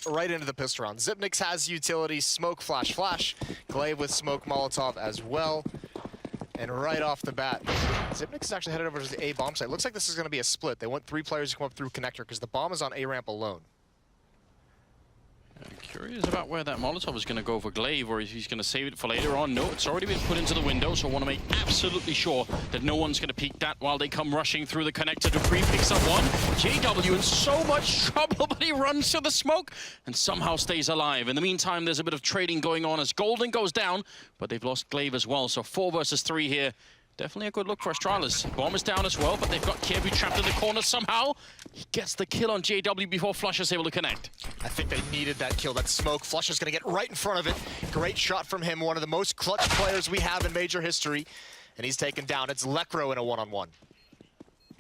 right into the pistol round. Xyp9x has utility, smoke, flash, flash. Glaive with smoke, Molotov as well. And right off the bat, Xyp9x is actually headed over to the A bomb site. Looks like this is going to be a split. They want 3 players to come up through connector because the bomb is on A ramp alone. I'm curious about where that Molotov is going to go for Glaive, or if he's going to save it for later on. No, it's already been put into the window, so I want to make absolutely sure that no one's going to peek that while they come rushing through the connector. dupreeh picks up one. JW in so much trouble, but he runs to the smoke and somehow stays alive. In the meantime, there's a bit of trading going on as Golden goes down, but they've lost Glaive as well, so 4 versus 3 here. Definitely a good look for Astralis. Bomb is down as well, but they've got kjrbu trapped in the corner somehow. He gets the kill on JW before Flush is able to connect. I think they needed that kill, that smoke. Flush is going to get right in front of it. Great shot from him, one of the most clutch players we have in Major history. And he's taken down. It's Lekr0 in a one-on-one.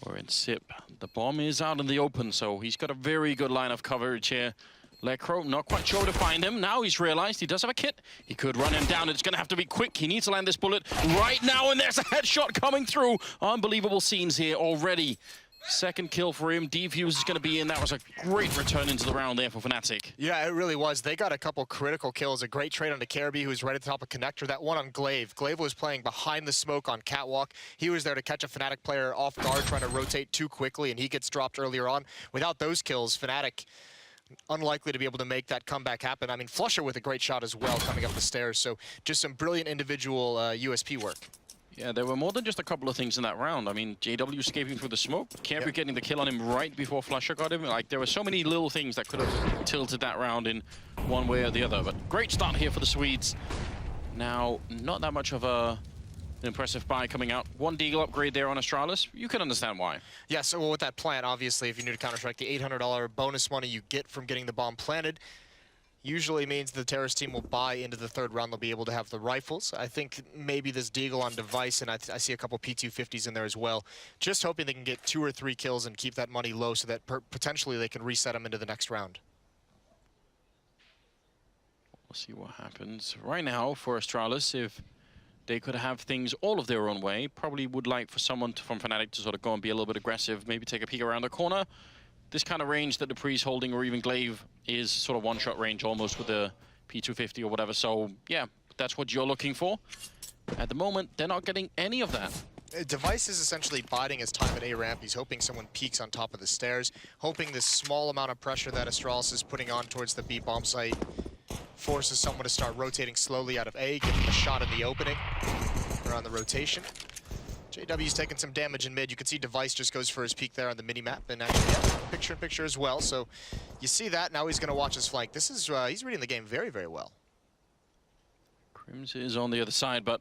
We're in Sip. The bomb is out in the open, so he's got a very good line of coverage here. Lekr0, not quite sure to find him. Now he's realized he does have a kit. He could run him down. It's going to have to be quick. He needs to land this bullet right now, and there's a headshot coming through. Unbelievable scenes here already. Second kill for him. Defuse is going to be in. That was a great return into the round there for Fnatic. Yeah, it really was. They got a couple critical kills. A great trade onto kjrbu, who's right at the top of connector. That one on Glaive. Glaive was playing behind the smoke on Catwalk. He was there to catch a Fnatic player off guard, trying to rotate too quickly, and he gets dropped earlier on. Without those kills, Fnatic unlikely to be able to make that comeback happen. I mean, Flusher with a great shot as well coming up the stairs. So just some brilliant individual USP work. Yeah, there were more than just a couple of things in that round. I mean, JW escaping through the smoke, kjrbu getting the kill on him right before Flusher got him. Like, there were so many little things that could have tilted that round in one way or the other. But great start here for the Swedes. Now, not that much of an impressive buy coming out. 1 Deagle upgrade there on Astralis. You can understand why. Yeah, so well, with that plant, obviously, if you're new to Counter-Strike, the $800 bonus money you get from getting the bomb planted usually means the terrorist team will buy into the 3rd round. They'll be able to have the rifles. I think maybe this Deagle on device, and I see a couple P250s in there as well. Just hoping they can get 2 or 3 kills and keep that money low so that potentially they can reset them into the next round. We'll see what happens. Right now, for Astralis, if they could have things all of their own way, probably would like for someone from Fnatic to sort of go and be a little bit aggressive, maybe take a peek around the corner. This kind of range that dupreeh's holding, or even Glaive, is sort of one-shot range almost with the P250 or whatever. So, yeah, that's what you're looking for. At the moment, they're not getting any of that. Device is essentially biding his time at A ramp. He's hoping someone peeks on top of the stairs, hoping this small amount of pressure that Astralis is putting on towards the B bomb site forces someone to start rotating slowly out of A, getting a shot in the opening around the rotation. JW's taking some damage in mid. You can see Device just goes for his peek there on the mini-map, and actually, yeah, picture-in-picture as well. So you see that. Now he's going to watch his flank. This is he's reading the game very, very well. Crims is on the other side, but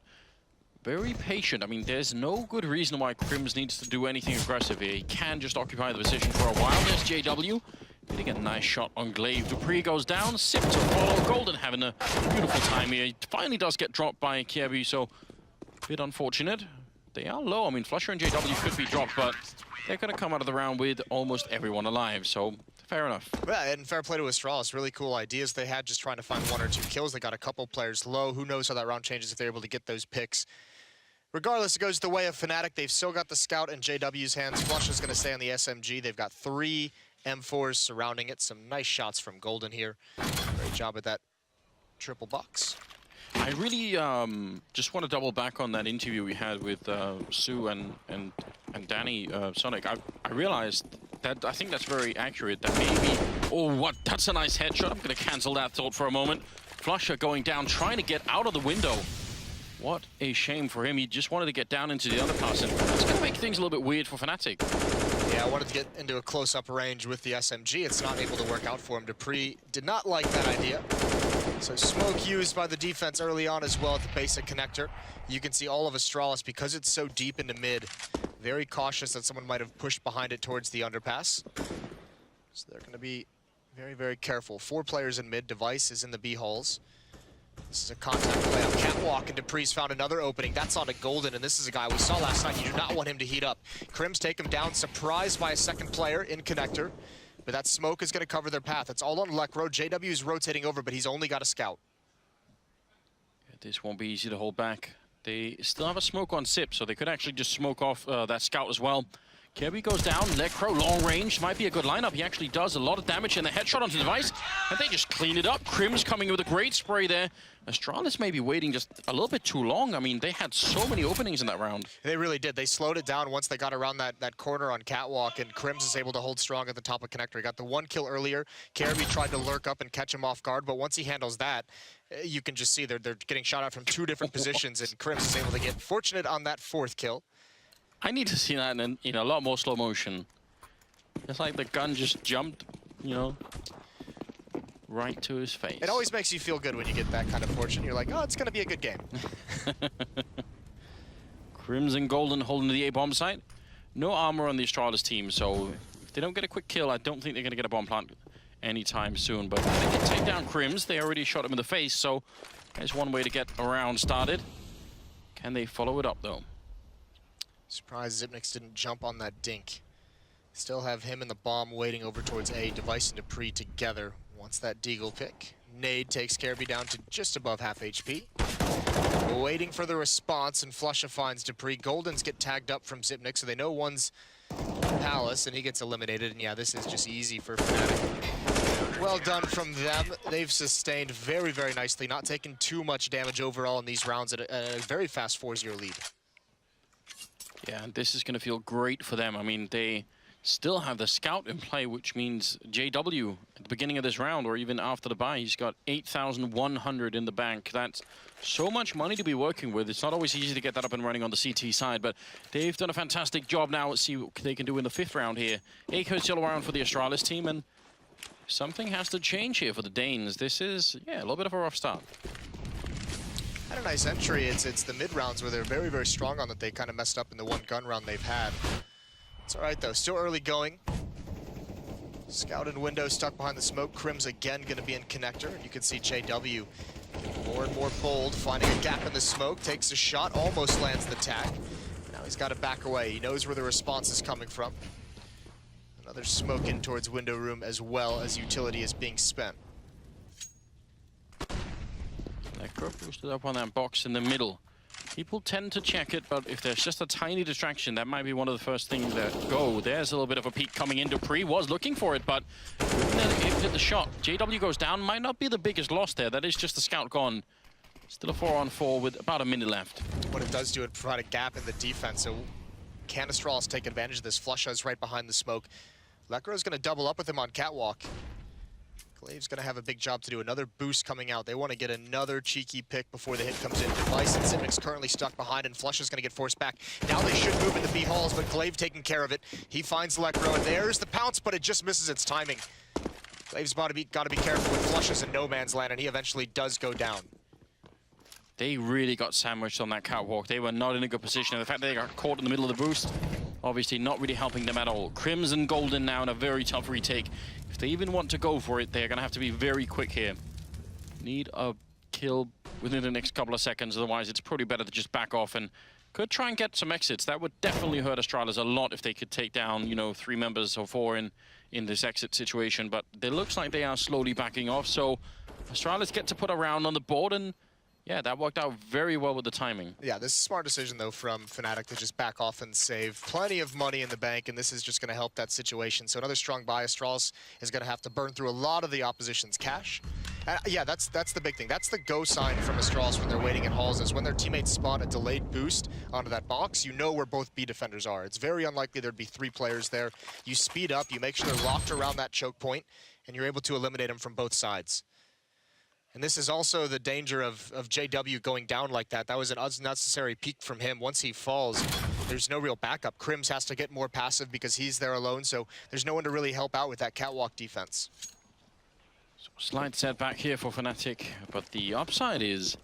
very patient. I mean, there's no good reason why Crims needs to do anything aggressive here. He can just occupy the position for a while. There's JW. Getting a nice shot on Glaive. dupreeh goes down. Sip to follow. Golden having a beautiful time here. He finally does get dropped by kjrbu, so a bit unfortunate. They are low. I mean, Flusher and JW could be dropped, but they're going to come out of the round with almost everyone alive, so fair enough. Yeah, and fair play to Astralis. Really cool ideas they had, just trying to find 1 or 2 kills. They got a couple players low. Who knows how that round changes if they're able to get those picks. Regardless, it goes the way of Fnatic. They've still got the scout in JW's hands. Flush is going to stay on the SMG. They've got 3 M4s surrounding it. Some nice shots from Golden here. Great job at that triple box. I really just want to double back on that interview we had with Sue and Danny Sonic. I realized that I think that's very accurate. That maybe, oh, what? That's a nice headshot. I'm going to cancel that thought for a moment. Flusher going down, trying to get out of the window. What a shame for him. He just wanted to get down into the underpass, and it's going to make things a little bit weird for Fnatic. Yeah, I wanted to get into a close-up range with the SMG. It's not able to work out for him. dupreeh did not like that idea. So smoke used by the defense early on as well at the basic connector. You can see all of Astralis, because it's so deep into mid, very cautious that someone might have pushed behind it towards the underpass. So they're going to be very, very careful. 4 players in mid. Device is in the B halls. This is a contact play on Catwalk, and dupreeh's found another opening. That's on to Golden, and this is a guy we saw last night. You do not want him to heat up. Crims take him down, surprised by a second player in connector. But that smoke is going to cover their path. It's all on Lekr0. JW is rotating over, but he's only got a scout. Yeah, this won't be easy to hold back. They still have a smoke on Sip, so they could actually just smoke off that scout as well. Kirby goes down, Lecro, long range, might be a good lineup. He actually does a lot of damage and a headshot onto the device, and they just clean it up. Crim's coming with a great spray there. Astralis may be waiting just a little bit too long. I mean, they had so many openings in that round. They really did. They slowed it down once they got around that corner on Catwalk, and Crims is able to hold strong at the top of Connector. He got the 1 kill earlier. Kirby tried to lurk up and catch him off guard, but once he handles that, you can just see they're getting shot at from 2 different positions, and Crims is able to get fortunate on that 4th kill. I need to see that in a lot more slow motion. It's like the gun just jumped, you know, right to his face. It always makes you feel good when you get that kind of fortune. You're like, oh, it's going to be a good game. Crimson Golden holding the A bomb site. No armor on the Astralis team, so if they don't get a quick kill, I don't think they're going to get a bomb plant anytime soon. But they can take down Crims. They already shot him in the face, so there's one way to get a round started. Can they follow it up, though? Surprised Xyp9x didn't jump on that dink. Still have him and the bomb waiting over towards A. Device and Dupree together. Wants that Deagle pick. Nade takes Kirby down to just above half HP. Waiting for the response, and Flusha finds Dupree. Goldens get tagged up from Xyp9x, so they know one's Palace, and he gets eliminated. And yeah, this is just easy for Fnatic. Well done from them. They've sustained very, very nicely, not taking too much damage overall in these rounds at a very fast 4-0 lead. Yeah, and this is going to feel great for them. I mean, they still have the scout in play, which means JW at the beginning of this round, or even after the buy, he's got 8,100 in the bank. That's so much money to be working with. It's not always easy to get that up and running on the CT side, but they've done a fantastic job now. Let's see what they can do in the 5th round here. Echo's still around for the Astralis team, and something has to change here for the Danes. This is, yeah, a little bit of a rough start. Had a nice entry. It's the mid rounds where they're very, very strong on that they kind of messed up in the 1 gun round they've had. It's all right, though. Still early going. Scout in window stuck behind the smoke. Crims again going to be in connector. And you can see JW more and more bold, finding a gap in the smoke. Takes a shot, almost lands the tag. Now he's got to back away. He knows where the response is coming from. Another smoke in towards window room as well as utility is being spent. Lecro boosted up on that box in the middle. People tend to check it, but if there's just a tiny distraction, that might be one of the first things that go. There's a little bit of a peek coming in. Dupree was looking for it, but then it hit the shot. JW goes down. Might not be the biggest loss there. That is just the scout gone. Still a 4-on-4 with about a minute left. What it does do, it provide a gap in the defense. So can Astralis take advantage of this? Flusha is right behind the smoke. Lecro's going to double up with him on Catwalk. Glaive's going to have a big job to do. Another boost coming out. They want to get another cheeky pick before the hit comes in. Device and Xyp9x currently stuck behind, and Flusha's going to get forced back. Now they should move into B halls, but Glaive taking care of it. He finds Lecro, and there's the pounce, but it just misses its timing. Glaive's got to be careful with Flusha's in no man's land, and he eventually does go down. They really got sandwiched on that Catwalk. They were not in a good position. And the fact that they got caught in the middle of the boost, obviously not really helping them at all. Crimson Golden now in a very tough retake. If they even want to go for it, they're going to have to be very quick here. Need a kill within the next couple of seconds, otherwise it's probably better to just back off and could try and get some exits. That would definitely hurt Astralis a lot if they could take down, you know, 3 members or 4 in this exit situation, but it looks like they are slowly backing off, so Astralis get to put a round on the board, and yeah, that worked out very well with the timing. Yeah, this is a smart decision, though, from Fnatic to just back off and save plenty of money in the bank, and this is just going to help that situation. So another strong buy. Astralis is going to have to burn through a lot of the opposition's cash. Yeah, that's the big thing. That's the go sign from Astralis when they're waiting in halls, is when their teammates spawn a delayed boost onto that box, you know where both B defenders are. It's very unlikely there'd be 3 players there. You speed up, you make sure they're locked around that choke point, and you're able to eliminate them from both sides. And this is also the danger of JW going down like that. That was an unnecessary peek from him. Once he falls, there's no real backup. Crims has to get more passive because he's there alone, so there's no one to really help out with that Catwalk defense. So slight setback here for Fnatic, but the upside is,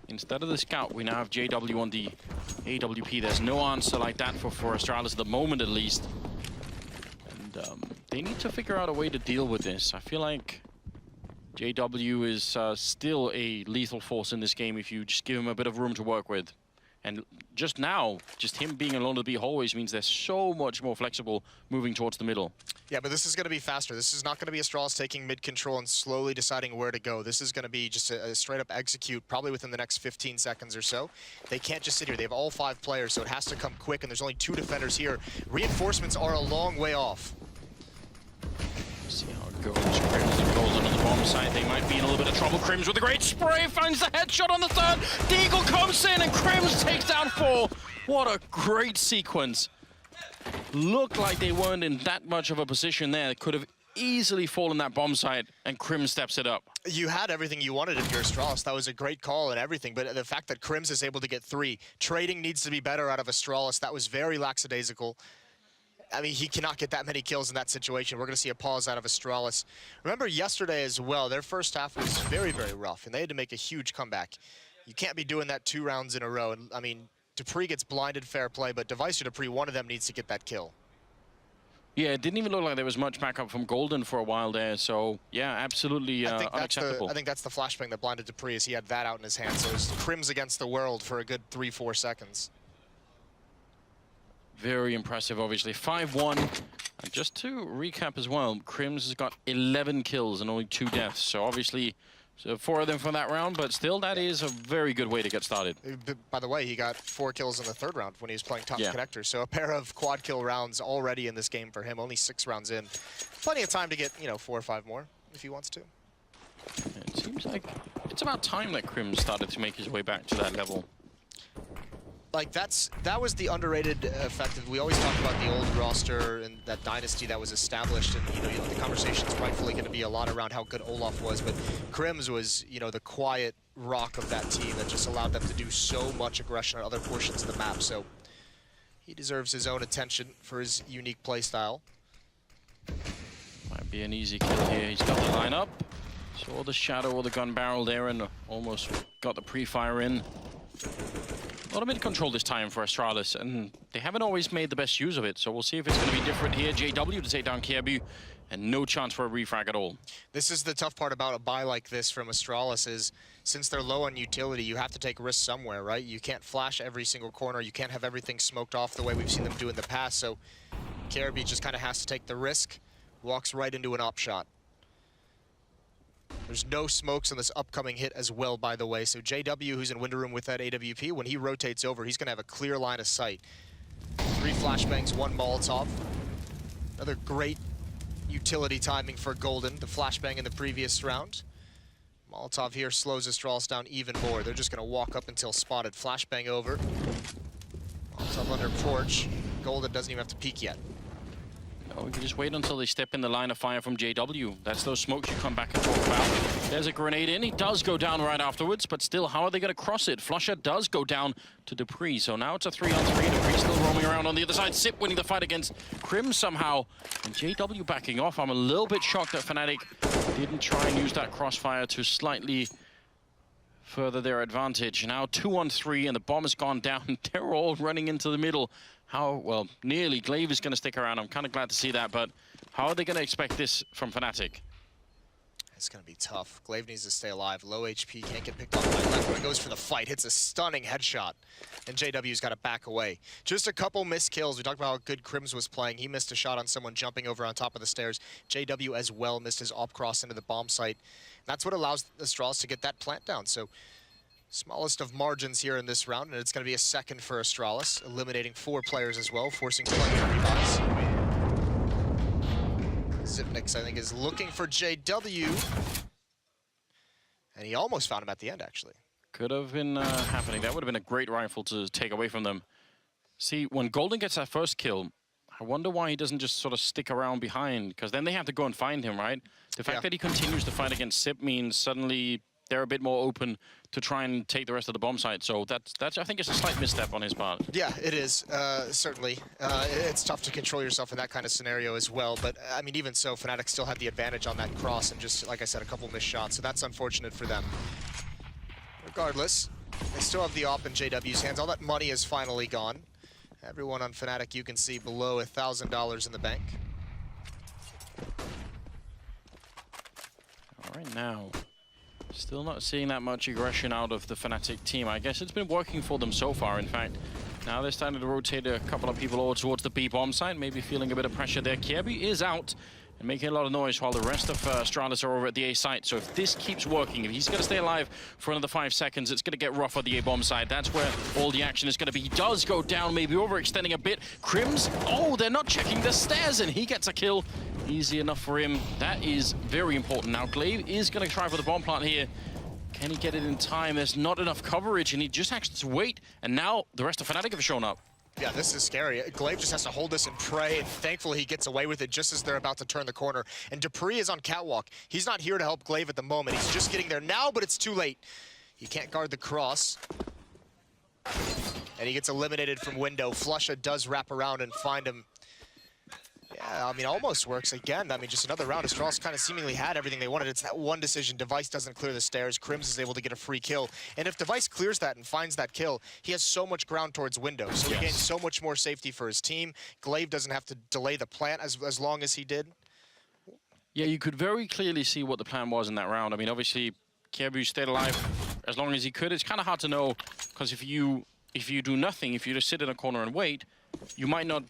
instead of the scout, we now have JW on the AWP. There's no answer like that for Astralis at the moment, at least. And they need to figure out a way to deal with this. I feel like JW is still a lethal force in this game if you just give him a bit of room to work with. And just now, just him being alone to the B hallways means they're so much more flexible moving towards the middle. Yeah, but this is going to be faster. This is not going to be Astralis taking mid control and slowly deciding where to go. This is going to be just a straight up execute, probably within the next 15 seconds or so. They can't just sit here. They have all 5 players, so it has to come quick, and there's only 2 defenders here. Reinforcements are a long way off. See how it goes. Crims Golden on the bomb side. They might be in a little bit of trouble. Crims with a great spray, finds the headshot on the third. Deagle comes in and Crims takes down 4. What a great sequence. Looked like they weren't in that much of a position there. Could have easily fallen that bomb site, and Crims steps it up. You had everything you wanted if you're Astralis. That was a great call and everything, but the fact that Crims is able to get 3, trading needs to be better out of Astralis. That was very lackadaisical. I mean, he cannot get that many kills in that situation. We're going to see a pause out of Astralis. Remember yesterday as well, their first half was very, very rough, and they had to make a huge comeback. You can't be doing that 2 rounds in a row. And I mean, dupreeh gets blinded, fair play, but Device or dupreeh, one of them needs to get that kill. Yeah, it didn't even look like there was much backup from Golden for a while there, so yeah, absolutely unacceptable. I think that's the flashbang that blinded dupreeh, as he had that out in his hand, so it was Crims against the world for a good 3-4 seconds. Very impressive, obviously. 5-1. And just to recap as well, Crims has got 11 kills and only 2 deaths. So obviously, 4 of them from that round, but still, that is a very good way to get started. By the way, he got 4 kills in the 3rd round when he was playing top connector. So a pair of quad kill rounds already in this game for him, only 6 rounds in. Plenty of time to get, 4 or 5 more if he wants to. It seems like it's about time that Crims started to make his way back to that level. Like, that was the underrated effect. We always talk about the old roster and that dynasty that was established, and the conversation's rightfully going to be a lot around how good Olaf was, but Crims was the quiet rock of that team that just allowed them to do so much aggression on other portions of the map. So he deserves his own attention for his unique play style. Might be an easy kill here. He's got the lineup. Saw the shadow or the gun barrel there and almost got the pre-fire in. A lot of mid-control this time for Astralis, and they haven't always made the best use of it, so we'll see if it's going to be different here. JW to take down kjaerbye, and no chance for a refrag at all. This is the tough part about a buy like this from Astralis is, since they're low on utility, you have to take risks somewhere, right? You can't flash every single corner, you can't have everything smoked off the way we've seen them do in the past, so kjaerbye just kind of has to take the risk, walks right into an op shot. There's no smokes on this upcoming hit as well, by the way. So JW, who's in window room with that AWP, when he rotates over, he's going to have a clear line of sight. 3 flashbangs, 1 Molotov. Another great utility timing for Golden, the flashbang in the previous round. Molotov here slows Astralis down even more. They're just going to walk up until spotted. Flashbang over. Molotov under porch. Golden doesn't even have to peek yet. No, we can just wait until they step in the line of fire from JW. That's those smokes you come back and talk about. There's a grenade in. He does go down right afterwards, but still, how are they going to cross it? Flusher does go down to dupreeh, so now it's a 3-on-3. dupreeh still roaming around on the other side. Sip winning the fight against Crims somehow. And JW backing off. I'm a little bit shocked that Fnatic didn't try and use that crossfire to slightly further their advantage. Now 2-on-3, and the bomb has gone down. They're all running into the middle. How, well, nearly. Glaive is going to stick around. I'm kind of glad to see that, but how are they going to expect this from Fnatic? It's going to be tough. Glaive needs to stay alive. Low HP, can't get picked off by left, but goes for the fight. Hits a stunning headshot, and JW's got to back away. Just a couple missed kills. We talked about how good Crims was playing. He missed a shot on someone jumping over on top of the stairs. JW as well missed his op cross into the bomb site. And that's what allows Astralis to get that plant down. So smallest of margins here in this round, and it's going to be a second for Astralis, eliminating 4 players as well, forcing plenty of rebuys. Zipnix, I think, is looking for JW, and he almost found him at the end, actually. Could have been happening. That would have been a great rifle to take away from them. See, when Golden gets that first kill, I wonder why he doesn't just sort of stick around behind, because then they have to go and find him, right? The fact that he continues to fight against Sip means suddenly they're a bit more open to try and take the rest of the bomb site. So that's I think it's a slight misstep on his part. Yeah, it is, certainly. It's tough to control yourself in that kind of scenario as well. But, I mean, even so, Fnatic still had the advantage on that cross and just, like I said, a couple missed shots. So that's unfortunate for them. Regardless, they still have the op in JW's hands. All that money is finally gone. Everyone on Fnatic, you can see below $1,000 in the bank. All right, now Still not seeing that much aggression out of the Fnatic team. I guess it's been working for them so far, in fact. Now they're starting to rotate a couple of people over towards the B bomb site, maybe feeling a bit of pressure there. Kirby is out and making a lot of noise while the rest of Astralis are over at the A site. So if this keeps working, if he's going to stay alive for another 5 seconds, it's going to get rough on the A bomb side. That's where all the action is going to be. He does go down, maybe overextending a bit. Crims, oh, they're not checking the stairs, and he gets a kill. Easy enough for him. That is very important. Now glaive is going to try for the bomb plant here. Can he get it in time? There's not enough coverage, and he just has to wait. And now the rest of Fnatic have shown up. Yeah, this is scary. glaive just has to hold this and pray, and thankfully he gets away with it just as they're about to turn the corner. And dupreeh is on catwalk. He's not here to help glaive at the moment. He's just getting there now, but it's too late. He can't guard the cross. And he gets eliminated from window. Flusha does wrap around and find him. Yeah, I mean, almost works again. I mean, just another round. Astralis kind of seemingly had everything they wanted. It's that one decision. Device doesn't clear the stairs. Crims is able to get a free kill. And if Device clears that and finds that kill, he has so much ground towards window. So he gains so much more safety for his team. glaive doesn't have to delay the plant as long as he did. Yeah, you could very clearly see what the plan was in that round. I mean, obviously, Kirby stayed alive as long as he could. It's kind of hard to know, because if you do nothing, if you just sit in a corner and wait, you might not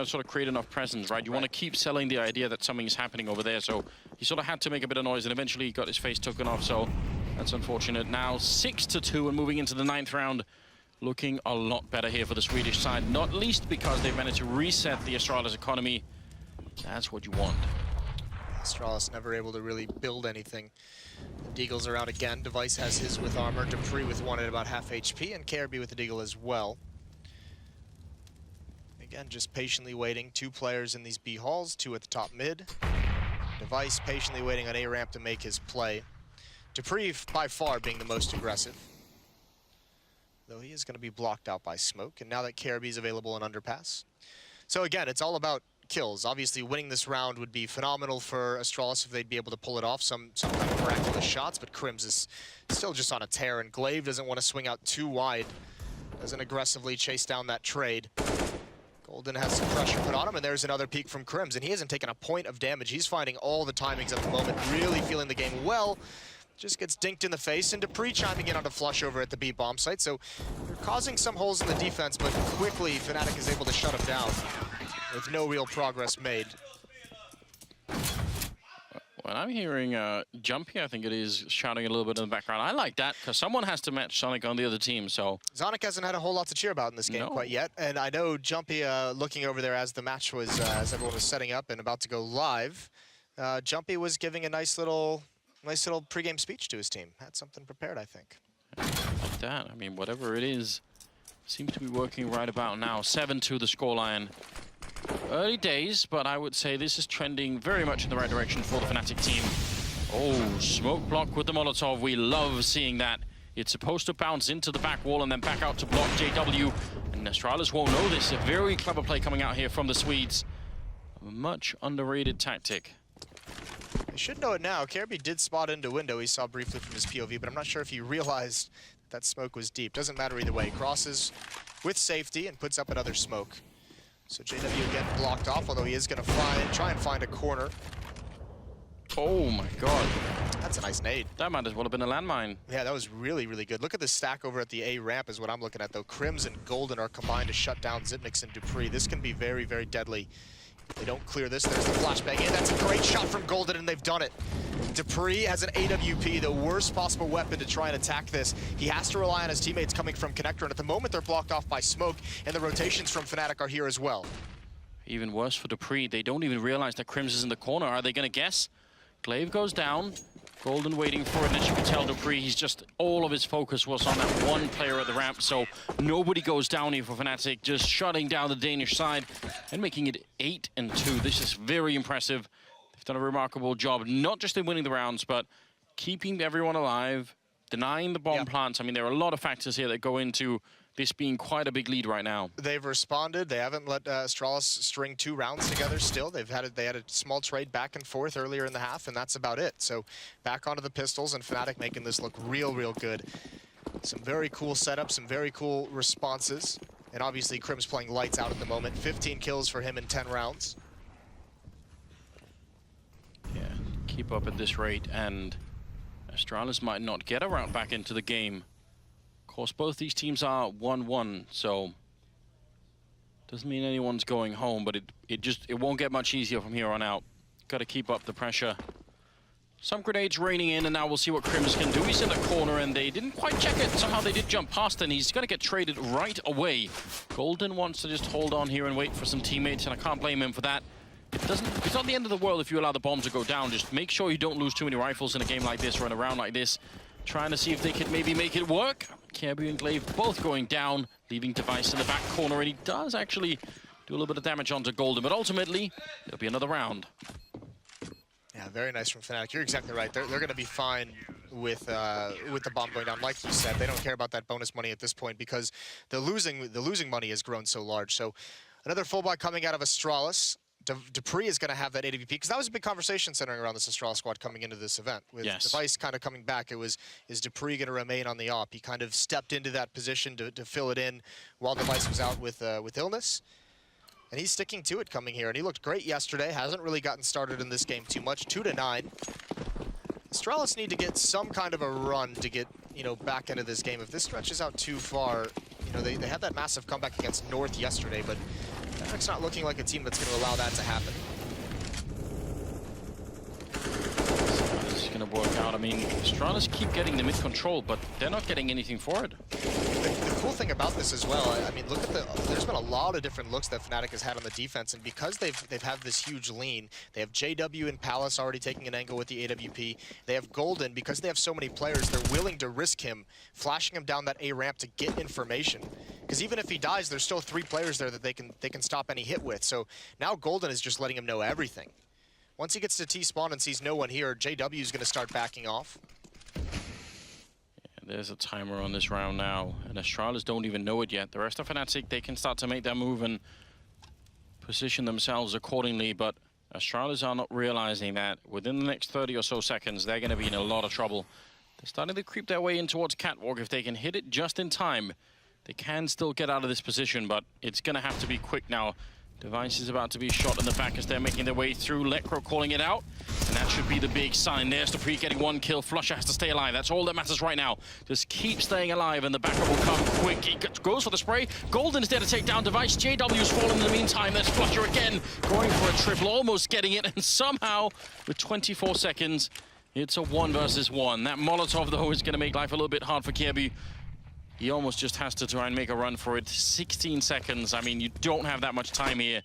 sort of create enough presence, right? You want to keep selling the idea that something is happening over there. So he sort of had to make a bit of noise, and eventually he got his face taken off. So that's unfortunate. Now 6-2 and moving into the 9th round, looking a lot better here for the Swedish side. Not least because they've managed to reset the Astralis economy. That's what you want. Astralis never able to really build anything. Deagle's are out again. Device has his with armor. dupreeh with 1 at about half HP, and KRB with the Deagle as well. Again, just patiently waiting. 2 players in these B halls, 2 at the top mid. Device patiently waiting on A ramp to make his play. dupreeh by far being the most aggressive, though he is going to be blocked out by smoke. And now that KRB is available in underpass. So again, it's all about kills. Obviously, winning this round would be phenomenal for Astralis if they'd be able to pull it off, some kind of miraculous shots, but Crims is still just on a tear, and glaive doesn't want to swing out too wide. Doesn't aggressively chase down that trade. Golden has some pressure put on him, and there's another peek from Crims, and he hasn't taken a point of damage. He's finding all the timings at the moment, really feeling the game well. Just gets dinked in the face, and dupreeh chiming in on the flush over at the B bomb site. So they're causing some holes in the defense, but quickly Fnatic is able to shut him down with no real progress made. When I'm hearing Jumpy, I think it is, shouting a little bit in the background. I like that, because someone has to match Sonic on the other team, so... Zonic hasn't had a whole lot to cheer about in this game quite yet, and I know Jumpy, looking over there as the match was, as everyone was setting up and about to go live, Jumpy was giving a nice little pregame speech to his team. Had something prepared, I think. Like that. I mean, whatever it is, seems to be working right about now. 7-2 the scoreline. Early days, but I would say this is trending very much in the right direction for the Fnatic team. Oh, smoke block with the Molotov. We love seeing that. It's supposed to bounce into the back wall and then back out to block JW. And Astralis won't know this. A very clever play coming out here from the Swedes. A much underrated tactic. I should know it now. KRB did spot into window. He saw briefly from his POV, but I'm not sure if he realized that smoke was deep. Doesn't matter either way. Crosses with safety and puts up another smoke. So JW again blocked off, although he is going to try and find a corner. Oh my god. That's a nice nade. That might as well have been a landmine. Yeah, that was really, really good. Look at the stack over at the A ramp is what I'm looking at, though. Crims and Golden are combined to shut down Xyp9x and dupreeh. This can be very, very deadly. If they don't clear this, there's the flashbang in. That's a great shot from Golden, and they've done it. dupreeh has an AWP, the worst possible weapon to try and attack this. He has to rely on his teammates coming from Connector, and at the moment they're blocked off by smoke, and the rotations from Fnatic are here as well. Even worse for dupreeh. They don't even realize that Crims is in the corner. Are they going to guess? glaive goes down. Golden waiting for it, and as you can tell, dupreeh, he's just, all of his focus was on that one player at the ramp, so nobody goes down here for Fnatic, just shutting down the Danish side and making it 8-2. This is very impressive. They've done a remarkable job, not just in winning the rounds, but keeping everyone alive, denying the bomb plants. I mean, there are a lot of factors here that go into this being quite a big lead right now. They've responded. They haven't let Astralis string 2 rounds together still. They had a small trade back and forth earlier in the half, and that's about it. So back onto the pistols, and Fnatic making this look real, real good. Some very cool setups, some very cool responses. And obviously, Crims playing lights out at the moment. 15 kills for him in 10 rounds. Yeah, keep up at this rate, and Astralis might not get a route back into the game. Of course, both these teams are 1-1, so doesn't mean anyone's going home, but it won't get much easier from here on out. Got to keep up the pressure. Some grenades raining in, and now we'll see what Crims can do. He's in the corner, and they didn't quite check it. Somehow they did jump past, and he's going to get traded right away. Golden wants to just hold on here and wait for some teammates, and I can't blame him for that. It's not the end of the world if you allow the bomb to go down. Just make sure you don't lose too many rifles in a game like this or in a round like this. Trying to see if they could maybe make it work. csgo and Glaive both going down, leaving Device in the back corner, and he does actually do a little bit of damage onto Golden, but ultimately, it'll be another round. Yeah, very nice from Fnatic. You're exactly right. They're going to be fine with the bomb going down. Like you said, they don't care about that bonus money at this point because the losing money has grown so large. So another full buy coming out of Astralis. dupreeh is going to have that AWP, because that was a big conversation centering around this Astralis squad coming into this event. With Device kind of coming back, it was, is dupreeh going to remain on the AWP? He kind of stepped into that position to fill it in while Device was out with illness. And he's sticking to it coming here, and he looked great yesterday. Hasn't really gotten started in this game too much. 2-9. Astralis need to get some kind of a run to get, back into this game. If this stretches out too far, they had that massive comeback against North yesterday, but Fnatic's not looking like a team that's going to allow that to happen. This is going to work out. I mean, Astralis keep getting the mid control, but they're not getting anything for it. The cool thing about this as well, I mean, look at there's been a lot of different looks that Fnatic has had on the defense, and because they've had this huge lean, they have JW and Palace already taking an angle with the AWP. They have Golden, because they have so many players, they're willing to risk him, flashing him down that A ramp to get information. Because even if he dies, there's still 3 players there that they can stop any hit with. So now Golden is just letting him know everything. Once he gets to T-spawn and sees no one here, JW is going to start backing off. There's a timer on this round now, and Astralis don't even know it yet. The rest of Fnatic, they can start to make that move and position themselves accordingly, but Astralis are not realizing that within the next 30 or so seconds, they're going to be in a lot of trouble. They're starting to creep their way in towards Catwalk. If they can hit it just in time, they can still get out of this position, but it's going to have to be quick now. Device is about to be shot in the back as they're making their way through. Lekr0 calling it out, and that should be the big sign. There's dupreeh getting 1 kill. flusha has to stay alive. That's all that matters right now. Just keep staying alive, and the backup will come quick. He goes for the spray. Golden is there to take down Device. JW's fallen in the meantime. There's flusha again, going for a triple, almost getting it, and somehow, with 24 seconds, it's a 1 versus 1. That Molotov, though, is going to make life a little bit hard for csgo. He almost just has to try and make a run for it. 16 seconds. I mean, you don't have that much time here.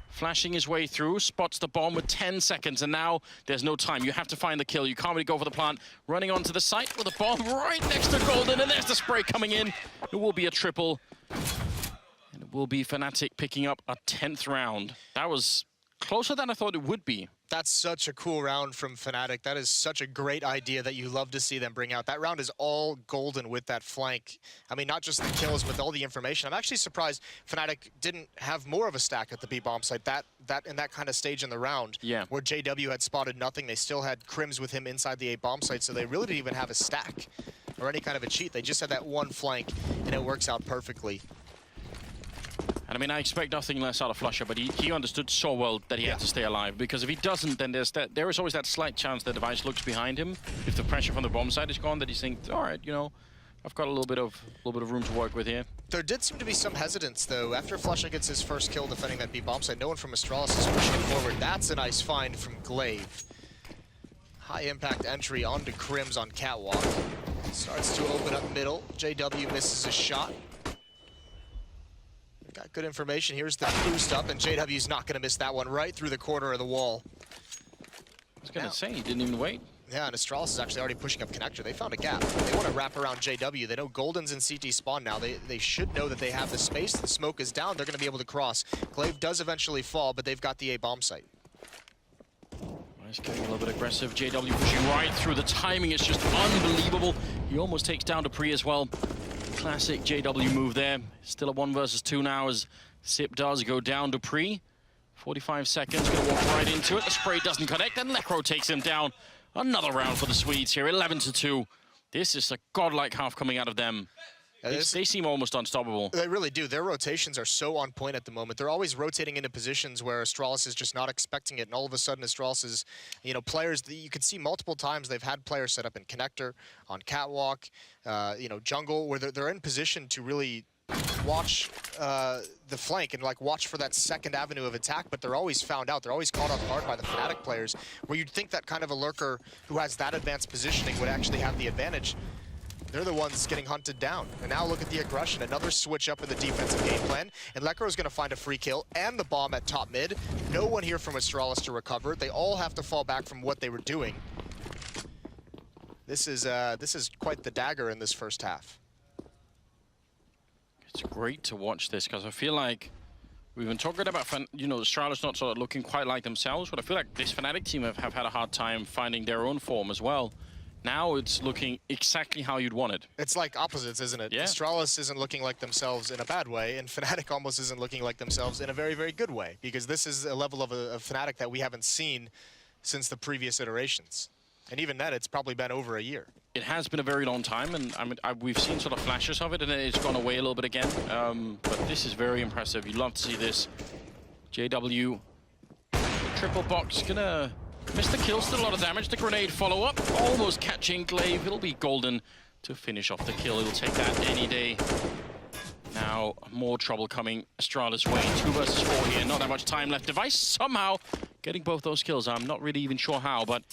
Flashing his way through, spots the bomb with 10 seconds, and now there's no time. You have to find the kill. You can't really go for the plant. Running onto the site with a bomb right next to Golden, and there's the spray coming in. It will be a triple. And it will be Fnatic picking up a 10th round. That was closer than I thought it would be. That's such a cool round from Fnatic. That is such a great idea that you love to see them bring out. That round is all Golden with that flank. I mean, not just the kills, but all the information. I'm actually surprised Fnatic didn't have more of a stack at the B bomb site. In that kind of stage in the round, where JW had spotted nothing. They still had Crims with him inside the A bomb site, so they really didn't even have a stack or any kind of a cheat. They just had that one flank, and it works out perfectly. And I mean, I expect nothing less out of flusha, but he understood so well that he had to stay alive, because if he doesn't, then there is always that slight chance that Device looks behind him. If the pressure from the bomb side is gone, that he thinks, all right, I've got a little bit of room to work with here. There did seem to be some hesitance, though. After flusha gets his first kill defending that B bomb site, no one from Astralis is pushing forward. That's a nice find from Glaive. High impact entry onto Crims on Catwalk. Starts to open up middle. JW misses a shot. Got good information. Here's the boost up, and JW's not going to miss that one right through the corner of the wall. I was going to say, he didn't even wait. Yeah, and Astralis is actually already pushing up connector. They found a gap. They want to wrap around JW. They know Golden's in CT spawn now. They should know that they have the space. The smoke is down. They're going to be able to cross. Glaive does eventually fall, but they've got the A bomb site. He's getting a little bit aggressive. JW pushing right through. The timing is just unbelievable. He almost takes down dupreeh as well. Classic JW move there. Still a 1 versus 2 now as Sip does go down dupreeh. 45 seconds, gonna walk right into it. The spray doesn't connect, and Lekr0 takes him down. Another round for the Swedes here, 11-2. This is a godlike half coming out of them. They seem almost unstoppable. They really do. Their rotations are so on point at the moment. They're always rotating into positions where Astralis is just not expecting it, and all of a sudden Astralis is, you know, players, you can see multiple times they've had players set up in connector, on catwalk, you know, jungle, where they're in position to really watch the flank and like watch for that second avenue of attack, but they're always found out. They're always caught off guard by the Fnatic players, where you'd think that kind of a lurker who has that advanced positioning would actually have the advantage. They're the ones getting hunted down. And now look at the aggression. Another switch up in the defensive game plan. And Lekro's going to find a free kill and the bomb at top mid. No one here from Astralis to recover. They all have to fall back from what they were doing. This is quite the dagger in this first half. It's great to watch this because I feel like we've been talking about, you know, Astralis not sort of looking quite like themselves, but I feel like this Fnatic team have had a hard time finding their own form as well. Now it's looking exactly how you'd want it. It's like opposites, isn't it? Yeah. Astralis isn't looking like themselves in a bad way, and Fnatic almost isn't looking like themselves in a very, very good way, because this is a level of a Fnatic that we haven't seen since the previous iterations. And even then, it's probably been over a year. It has been a very long time, and I mean, we've seen sort of flashes of it, and then it's gone away a little bit again. But this is very impressive. You'd love to see this. JW, triple box, gonna miss the kill, still a lot of damage. The grenade follow-up, almost catching Glaive. It'll be golden to finish off the kill. It'll take that any day. Now, more trouble coming Astralis' way. 2 versus 4 here, not that much time left. Device somehow getting both those kills. I'm not really even sure how, but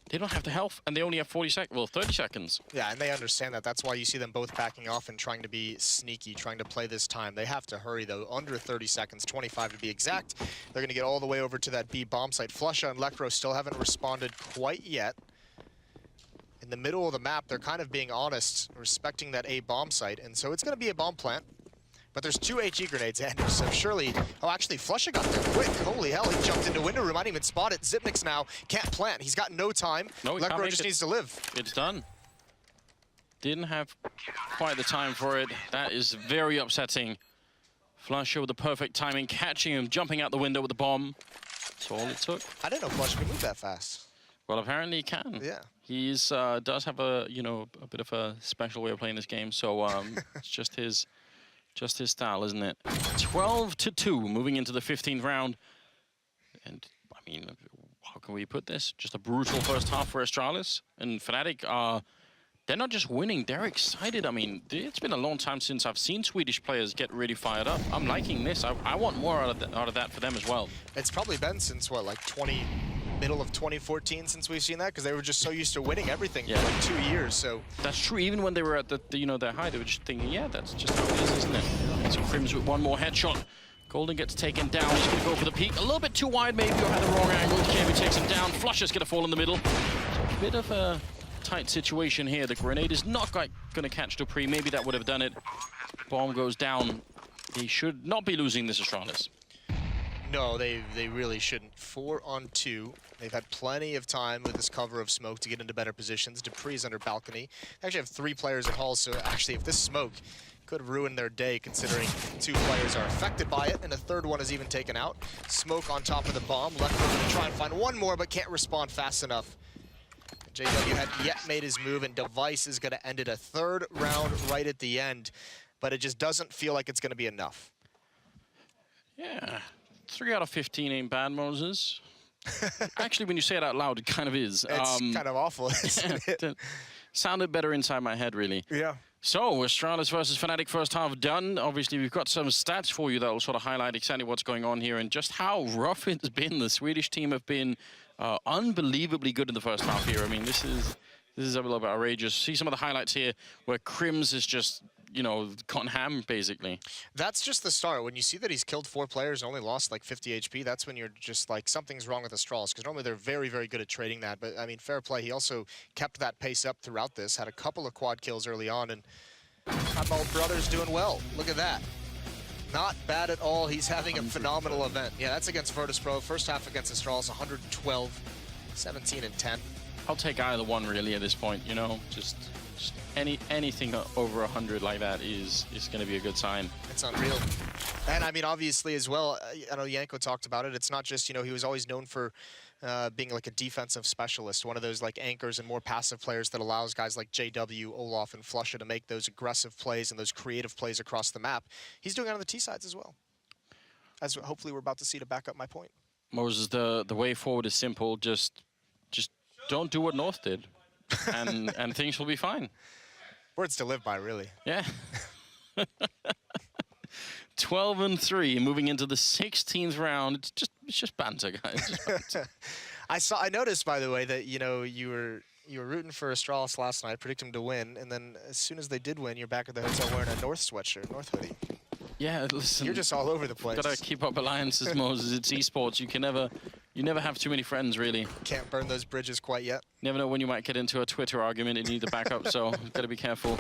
they don't have the health, and they only have 30 seconds. Yeah, and they understand that. That's why you see them both backing off and trying to be sneaky, trying to play this time. They have to hurry, though. Under 30 seconds, 25 to be exact. They're going to get all the way over to that B bomb site. Flusha and Lekro still haven't responded quite yet. In the middle of the map, they're kind of being honest, respecting that A bomb site, and so it's going to be a bomb plant. But there's 2 HE grenades, Andrew, so surely... Oh, actually, Flusha got there quick. Holy hell, he jumped into window room. I didn't even spot it. Xyp9x now can't plant. He's got no time. No, Lekro just needs to live. It's done. Didn't have quite the time for it. That is very upsetting. Flusha with the perfect timing, catching him, jumping out the window with the bomb. That's all it took. I didn't know Flusha could move that fast. Well, apparently he can. Yeah. He does have a, you know, a bit of a special way of playing this game, so it's just his style, isn't it? 12-2, moving into the 15th round. And, I mean, how can we put this? Just a brutal first half for Astralis. And Fnatic are, they're not just winning, they're excited. I mean, it's been a long time since I've seen Swedish players get really fired up. I'm liking this. I want more out of that for them as well. It's probably been since, what, like middle of 2014 since we've seen that, because they were just so used to winning everything for like 2 years. So that's true. Even when they were at the you know, their high, they were just thinking, yeah, that's just how it is, isn't it? So Crims with one more headshot. Golden gets taken down. He's going to go for the peak. A little bit too wide, maybe, or had the wrong angle. Jamie takes him down. Flusha's going to fall in the middle. So a bit of a tight situation here. The grenade is not quite going to catch Dupree. Maybe that would have done it. Bomb goes down. He should not be losing this Astralis. No, they really shouldn't. 4 on 2. They've had plenty of time with this cover of smoke to get into better positions. Dupree's under balcony. They actually have 3 players at Hall, so actually if this smoke could have ruined their day, considering 2 players are affected by it, and a 3rd one is even taken out. Smoke on top of the bomb. Lekro going to try and find one more, but can't respond fast enough. JW had yet made his move, and Device is going to end it a 3rd round right at the end, but it just doesn't feel like it's going to be enough. Yeah. 3 out of 15 ain't bad, Moses. Actually, when you say it out loud, it kind of is. It's kind of awful, isn't it? Sounded better inside my head, really. Yeah. So, Astralis versus Fnatic first half done. Obviously, we've got some stats for you that will sort of highlight exactly what's going on here and just how rough it's been. The Swedish team have been unbelievably good in the first half here. I mean, this is a little bit outrageous. See some of the highlights here where Crims is just, you know, gone ham, basically. That's just the start. When you see that he's killed 4 players and only lost like 50 HP, that's when you're just like, something's wrong with Astralis, because normally they're very, very good at trading that. But, I mean, fair play. He also kept that pace up throughout this, had a couple of quad kills early on, and Eyeball Brothers doing well. Look at that. Not bad at all. He's having a phenomenal event. Yeah, that's against Virtus Pro. First half against Astralis, 112, 17 and 10. I'll take either one, really, at this point, you know? Just anything over 100 like that is going to be a good sign. It's unreal. And I mean, obviously as well, I know Yanko talked about it. It's not just, you know, he was always known for being like a defensive specialist, one of those like anchors and more passive players that allows guys like JW, Olaf, and Flusha to make those aggressive plays and those creative plays across the map. He's doing it on the T sides as well, as hopefully we're about to see to back up my point. Moses, the way forward is simple. Just don't do what North did, and things will be fine. Words to live by, really. Yeah. 12-3, moving into the 16th round. It's just banter, guys. Just banter. I noticed, by the way, that you were rooting for Astralis last night, predicting them to win, and then as soon as they did win, you're back at the hotel wearing a North sweatshirt, North hoodie. Yeah, listen. You're just all over the place. Gotta keep up alliances, Moses. It's esports. You never have too many friends, really. Can't burn those bridges quite yet. Never know when you might get into a Twitter argument and you need the backup, so gotta be careful.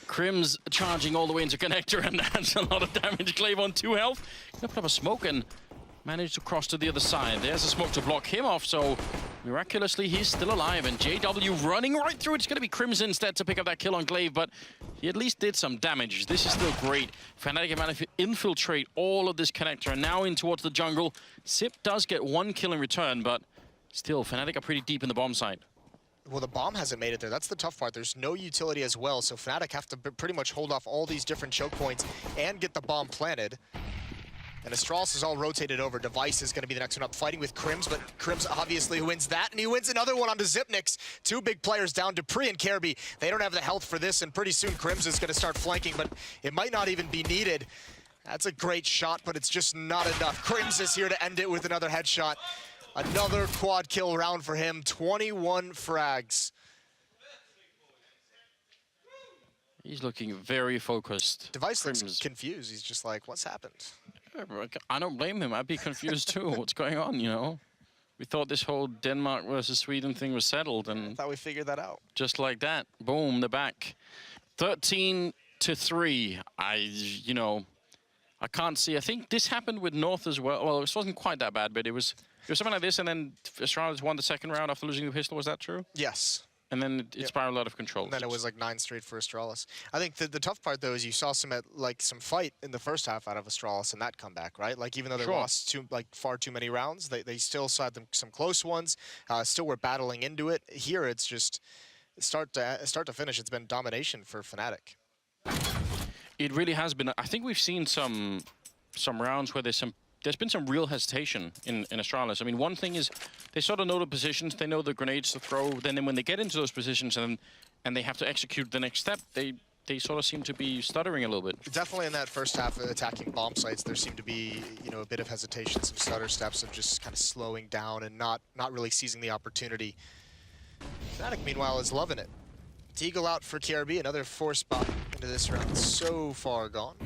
Crims charging all the way into connector, and that's a lot of damage. Glaive on 2 health. Gonna put up a smoke and managed to cross to the other side. There's a smoke to block him off, so miraculously he's still alive. And JW running right through. It's gonna be Crims instead to pick up that kill on Glaive, but he at least did some damage. This is still great. Fnatic managed to infiltrate all of this connector, and now in towards the jungle. Sip does get 1 kill in return, but still, Fnatic are pretty deep in the bomb site. Well, the bomb hasn't made it there. That's the tough part. There's no utility as well, so Fnatic have to pretty much hold off all these different choke points and get the bomb planted. And Astralis is all rotated over. Device is going to be the next one up, fighting with Crims, but Crims obviously wins that, and he wins another one onto Xyp9x. 2 big players down, Dupree and Careby. They don't have the health for this, and pretty soon Crims is going to start flanking, but it might not even be needed. That's a great shot, but it's just not enough. Crims is here to end it with another headshot. Another quad kill round for him, 21 frags. He's looking very focused. Device looks confused. He's just like, what's happened? I don't blame him. I'd be confused too. What's going on, you know? We thought this whole Denmark versus Sweden thing was settled, and I thought we figured that out. Just like that, boom, the back. 13-3. I can't see. I think this happened with North as well. Well, this wasn't quite that bad, but it was something like this, and then Astralis won the second round after losing the pistol. Was that true? Yes. And then it spiraled out of control. And then it was like 9 straight for Astralis. I think the tough part, though, is you saw some fight in the first half out of Astralis in that comeback, right? Like, even though they lost far too many rounds, they still had some close ones, still were battling into it. Here, it's just start to finish, it's been domination for Fnatic. It really has been. I think we've seen some rounds where there's been some real hesitation in Astralis. I mean, one thing is they sort of know the positions, they know the grenades to throw, then when they get into those positions and they have to execute the next step, they sort of seem to be stuttering a little bit. Definitely in that first half of attacking bomb sites, there seemed to be, a bit of hesitation, some stutter steps of just kind of slowing down and not really seizing the opportunity. Fnatic, meanwhile, is loving it. Deagle out for KRB, another 4 spot into this round. So far gone.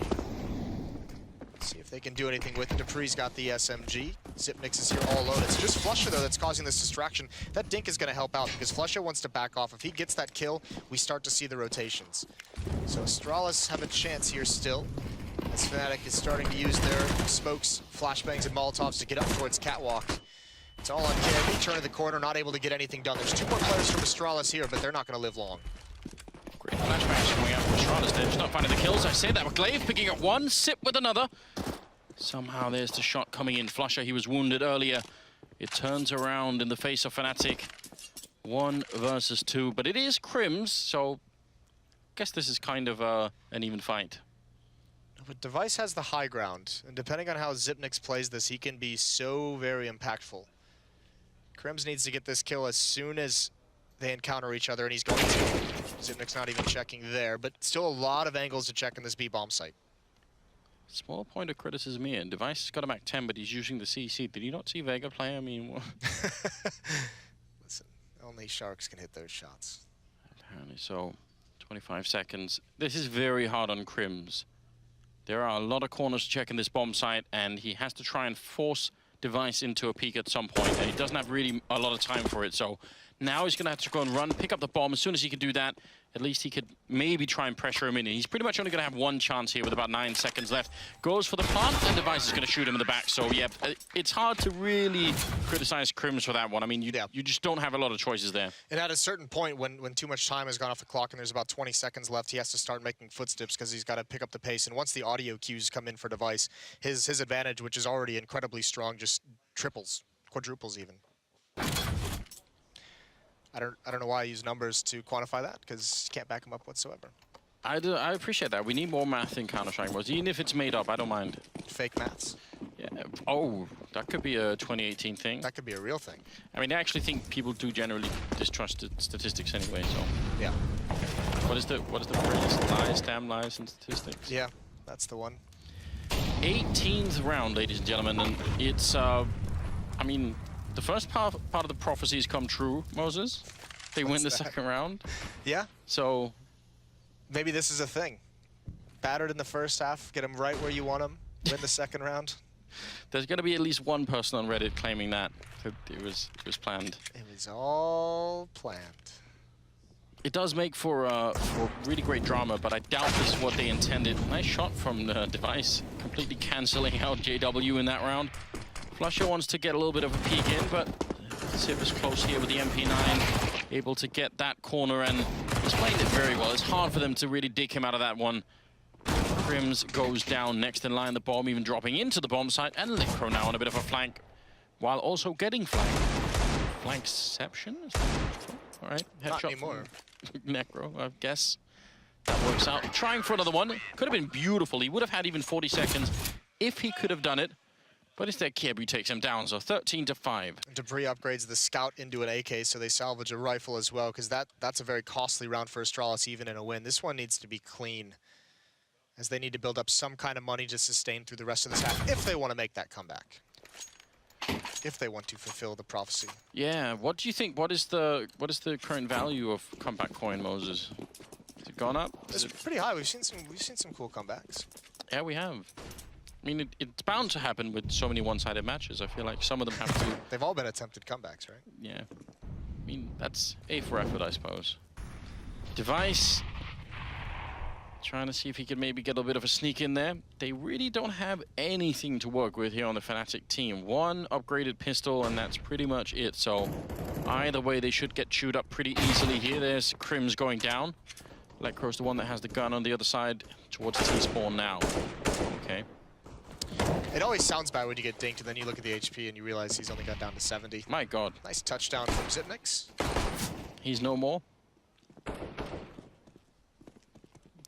See if they can do anything with it. Dupree's got the SMG. Xyp9x is here all alone. It's just Flusha, though, that's causing this distraction. That Dink is going to help out because Flusha wants to back off. If he gets that kill, we start to see the rotations. So Astralis have a chance here still, as Fnatic is starting to use their smokes, flashbangs, and Molotovs to get up towards Catwalk. It's all on KRB, turning the corner, not able to get anything done. There's 2 more players from Astralis here, but they're not going to live long. Great flashbangs coming out from Astralis there, just not finding the kills. I say that with Glaive picking up 1, Sip with another. Somehow there's the shot coming in. Flusha, he was wounded earlier. It turns around in the face of Fnatic. 1 versus 2, but it is Crims, so I guess this is kind of an even fight. But Device has the high ground, and depending on how Xyp9x plays this, he can be so very impactful. Crims needs to get this kill as soon as they encounter each other, and he's going to. Xyp9x not even checking there, but still a lot of angles to check in this B-bomb site. Small point of criticism here. Device has got him at 10, but he's using the CC. Did you not see Vega play? I mean, what? Listen, only Sharks can hit those shots. Apparently so. 25 seconds. This is very hard on Crims. There are a lot of corners to check in this bomb site, and he has to try and force Device into a peak at some point, and he doesn't have really a lot of time for it. So now he's going to have to go and run, pick up the bomb. As soon as he can do that, at least he could maybe try and pressure him in. And he's pretty much only going to have 1 chance here with about 9 seconds left. Goes for the plant, and Device is going to shoot him in the back. So, yeah, it's hard to really criticize Crims for that one. I mean, you just don't have a lot of choices there. And at a certain point, when too much time has gone off the clock and there's about 20 seconds left, he has to start making footsteps because he's got to pick up the pace. And once the audio cues come in for Device, his advantage, which is already incredibly strong, just triples, quadruples even. I don't know why I use numbers to quantify that, because you can't back them up whatsoever. I appreciate that. We need more math in Counter-Strike modes. Even if it's made up, I don't mind. Fake maths. Yeah. Oh, that could be a 2018 thing. That could be a real thing. I mean, I actually think people do generally distrust the statistics anyway, so. Yeah. What is the phrase? Lies, damn lies, and statistics? Yeah, that's the one. 18th round, ladies and gentlemen, and it's, I mean, the first part of the prophecies come true, Moses. They win the second round. Yeah. So. Maybe this is a thing. Battered in the first half, get them right where you want them, win the second round. There's going to be at least one person on Reddit claiming that it was planned. It was all planned. It does make for really great drama, but I doubt this is what they intended. Nice shot from the Device, completely cancelling out JW in that round. Flusher wants to get a little bit of a peek in, but Sip is close here with the MP9, able to get that corner, and he's playing it very well. It's hard for them to really dig him out of that one. Crims goes down next in line, the bomb even dropping into the bomb site, and Lecro now on a bit of a flank, while also getting flanked. Flankception? All right, Not headshot anymore. Necro, I guess. That works out. Trying for another one. Could have been beautiful. He would have had even 40 seconds if he could have done it. But instead, Kirby takes him down, so 13-5. Debris upgrades the Scout into an AK, so they salvage a rifle as well, because that's a very costly round for Astralis, even in a win. This one needs to be clean, as they need to build up some kind of money to sustain through the rest of this half, if they want to make that comeback. If they want to fulfill the prophecy. Yeah, what do you think? What is the current value of comeback coin, Moses? Has it gone up? It's pretty high. We've seen some cool comebacks. Yeah, we have. I mean, it's bound to happen with so many one-sided matches. I feel like some of them have to. They've all been attempted comebacks, right? Yeah. I mean, that's A for effort, I suppose. Device trying to see if he can maybe get a bit of a sneak in there. They really don't have anything to work with here on the Fnatic team. One upgraded pistol, and that's pretty much it. So either way, they should get chewed up pretty easily here. There's Crims going down. Lecro's the one that has the gun on the other side towards T-spawn now. Okay. It always sounds bad when you get dinked, and then you look at the HP and you realize he's only got down to 70. My God. Nice touchdown from Zipnix. He's no more.